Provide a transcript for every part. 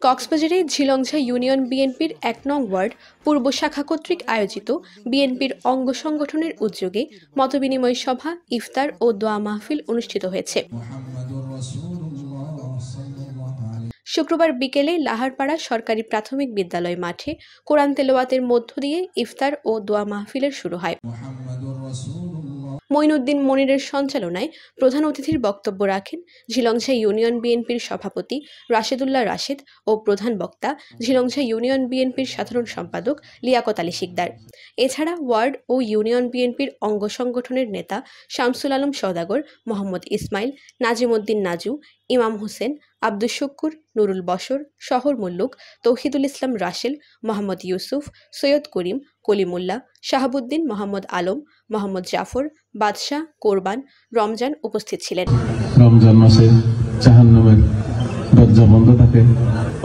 কক্সবাজারে ঝিলংঝা ইউনিয়ন বিএনপির ১ নং ওয়ার্ড পূর্ব শাখা কর্তৃক আয়োজিত বিএনপির অঙ্গ সংগঠনের উদ্যোগে মতবিনিময় সভা, ইফতার ও দোয়া মাহফিল অনুষ্ঠিত হয়েছে। শুক্রবার বিকেলে লাহারপাড়া সরকারি প্রাথমিক বিদ্যালয় মাঠে কোরআন তেলাওয়াতের মধ্য দিয়ে ইফতার ও দোয়া মাহফিলের শুরু হয়। মঈনুদ্দিন মনিরের সঞ্চালনায় প্রধান অতিথির বক্তব্য রাখেন ঝিলংঝা ইউনিয়ন বিএনপির সভাপতি রাশেদুল্লাহ রাশেদ ও প্রধান বক্তা ঝিলংঝা ইউনিয়ন বিএনপির সাধারণ সম্পাদক লিয়াকত আলী শিকদার। এছাড়া ওয়ার্ড ও ইউনিয়ন বিএনপির অঙ্গ সংগঠনের নেতা শামসুল আলম সওদাগর, মোহাম্মদ ইসমাইল, নাজিম উদ্দিন নাজু, ইমাম হোসেন, আব্দুস শুক্কুর, নুরুল বশর, শহর মুল্লুক, তৌহিদুল ইসলাম রাসেল, মোহাম্মদ ইউসুফ, সৈয়দ করিম, কলিমুল্লাহ, শাহাবুদ্দিন, মোহাম্মদ আলম, মোহাম্মদ জাফর, বাদশাহ, কোরবান, রমজান উপস্থিত ছিলেন। রমজান মাসে জাহান্নামের দরজা বন্ধ থাকে,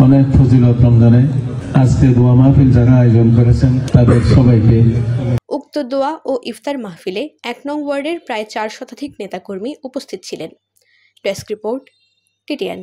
অনেক ফজিলত রমজানে। আজকে দোয়া মাহফিল যারা আয়োজন করেছেন তাদের সবাইকে। উক্ত দোয়া ও ইফতার মাহফিলে ১ নং ওয়ার্ডের প্রায় ৪ শতাধিক নেতাকর্মী উপস্থিত ছিলেন। Desk report, TTN।